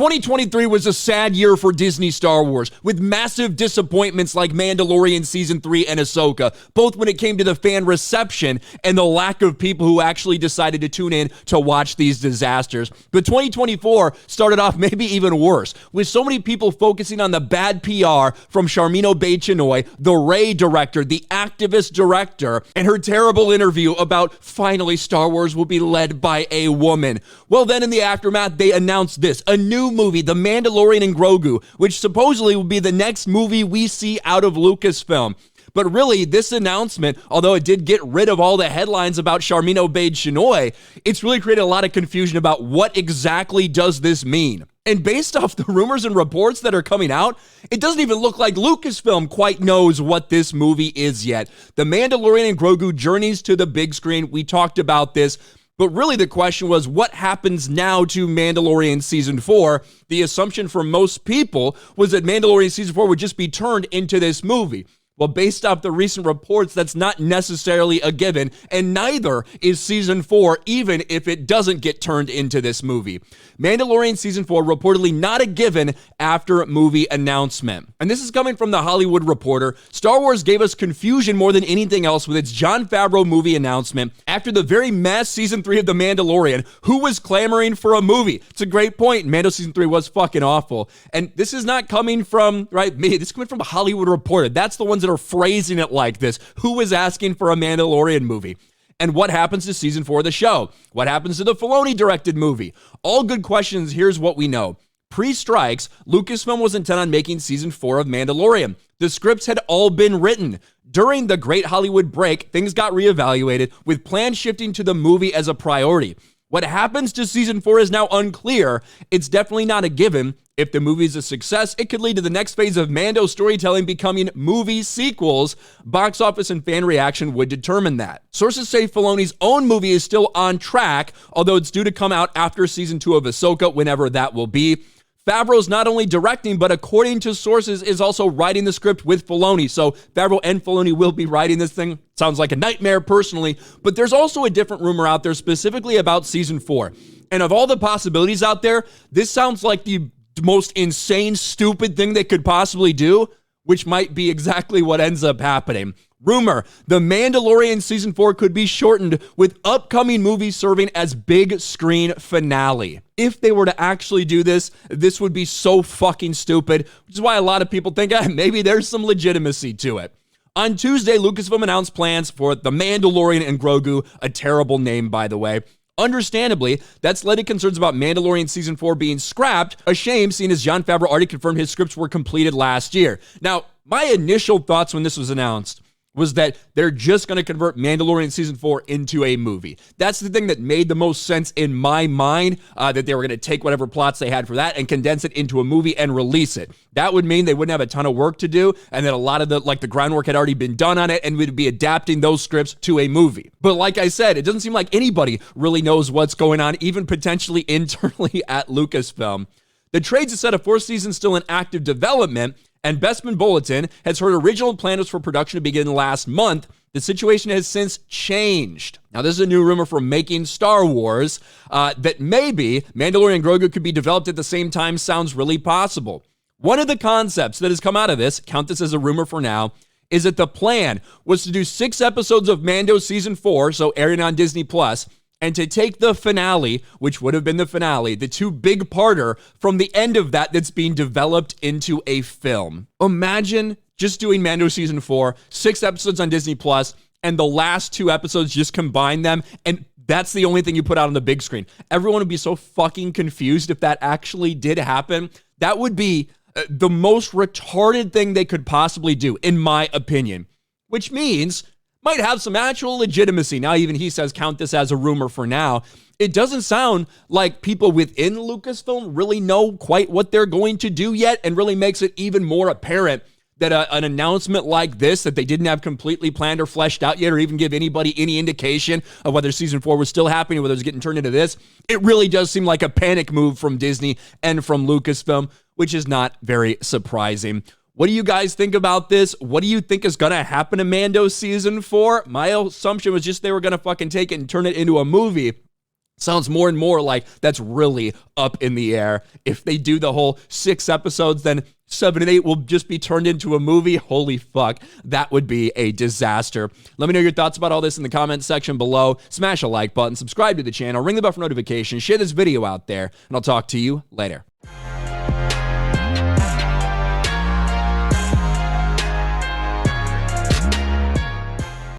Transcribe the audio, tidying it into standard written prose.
2023 was a sad year for Disney Star Wars, with massive disappointments like Mandalorian Season 3 and Ahsoka, both when it came to the fan reception and the lack of people who actually decided to tune in to watch these disasters. But 2024 started off maybe even worse, with so many people focusing on the bad PR from Sharmeen Obaid-Chinoy, the Rey director, the activist director, and her terrible interview about finally Star Wars will be led by a woman. Well, then in the aftermath, they announced this, a new movie, The Mandalorian and Grogu, which supposedly will be the next movie we see out of Lucasfilm. But really, this announcement, although it did get rid of all the headlines about Sharmeen Obaid-Chinoy, it's really created a lot of confusion about what exactly does this mean. And based off the rumors and reports that are coming out, it doesn't even look like Lucasfilm quite knows what this movie is yet. The Mandalorian and Grogu journeys to the big screen, we talked about this. But really the question was, what happens now to Mandalorian Season 4? The assumption for most people was that Mandalorian Season 4 would just be turned into this movie. Well, based off the recent reports, that's not necessarily a given, and neither is Season 4, even if it doesn't get turned into this movie. Mandalorian Season 4 reportedly not a given after movie announcement. And this is coming from The Hollywood Reporter. Star Wars gave us confusion more than anything else with its Jon Favreau movie announcement after the very mass Season 3 of The Mandalorian. Who was clamoring for a movie? It's a great point. Mando Season 3 was fucking awful. And this is not coming from, me. This is coming from a Hollywood Reporter. That's the ones that are phrasing it like this. Who is asking for a Mandalorian movie? And what happens to Season 4 of the show? What happens to the Filoni-directed movie? All good questions. Here's what we know. Pre-strikes, Lucasfilm was intent on making Season 4 of Mandalorian. The scripts had all been written. During the Great Hollywood break, things got reevaluated, with plans shifting to the movie as a priority. What happens to Season 4 is now unclear. It's definitely not a given. If the movie is a success, it could lead to the next phase of Mando storytelling becoming movie sequels. Box office and fan reaction would determine that. Sources say Filoni's own movie is still on track, although it's due to come out after Season 2 of Ahsoka, whenever that will be. Favreau's not only directing, but according to sources, is also writing the script with Filoni. So Favreau and Filoni will be writing this thing. Sounds like a nightmare personally, but there's also a different rumor out there specifically about Season 4. And of all the possibilities out there, this sounds like the most insane, stupid thing they could possibly do, which might be exactly what ends up happening. Rumor, The Mandalorian Season 4 could be shortened, with upcoming movies serving as big screen finale. If they were to actually do this, this would be so fucking stupid, which is why a lot of people think maybe there's some legitimacy to it. On Tuesday, Lucasfilm announced plans for The Mandalorian and Grogu, a terrible name, by the way. Understandably, that's led to concerns about Mandalorian Season 4 being scrapped, a shame seeing as Jon Favreau already confirmed his scripts were completed last year. Now, my initial thoughts when this was announced was that they're just going to convert Mandalorian Season 4 into a movie. That's the thing that made the most sense in my mind, that they were going to take whatever plots they had for that and condense it into a movie and release it. That would mean they wouldn't have a ton of work to do, and that a lot of the groundwork had already been done on it, and we'd be adapting those scripts to a movie. But like I said, it doesn't seem like anybody really knows what's going on, even potentially internally at Lucasfilm. The trade's a set of 4 seasons still in active development, and Bestman Bulletin has heard original plans for production to begin last month. The situation has since changed. Now, this is a new rumor from Making Star Wars that maybe Mandalorian Grogu could be developed at the same time. Sounds really possible. One of the concepts that has come out of this, count this as a rumor for now, is that the plan was to do 6 episodes of Mando Season 4, so airing on Disney+, and to take the finale, which would have been the finale, the 2 big-parter from the end of that that's being developed into a film. Imagine just doing Mando Season 4, 6 episodes on Disney+, and the last 2 episodes, just combine them, and that's the only thing you put out on the big screen. Everyone would be so fucking confused if that actually did happen. That would be the most retarded thing they could possibly do, in my opinion, which means might have some actual legitimacy. Now, even he says, count this as a rumor for now. It doesn't sound like people within Lucasfilm really know quite what they're going to do yet, and really makes it even more apparent that an announcement like this, that they didn't have completely planned or fleshed out yet, or even give anybody any indication of whether Season 4 was still happening, whether it was getting turned into this, it really does seem like a panic move from Disney and from Lucasfilm, which is not very surprising. What do you guys think about this? What do you think is going to happen to Mando Season 4? My assumption was just they were going to fucking take it and turn it into a movie. Sounds more and more like that's really up in the air. If they do the whole 6 episodes, then 7 and 8 will just be turned into a movie. Holy fuck, that would be a disaster. Let me know your thoughts about all this in the comments section below. Smash a like button, subscribe to the channel, ring the bell for notifications, share this video out there, and I'll talk to you later.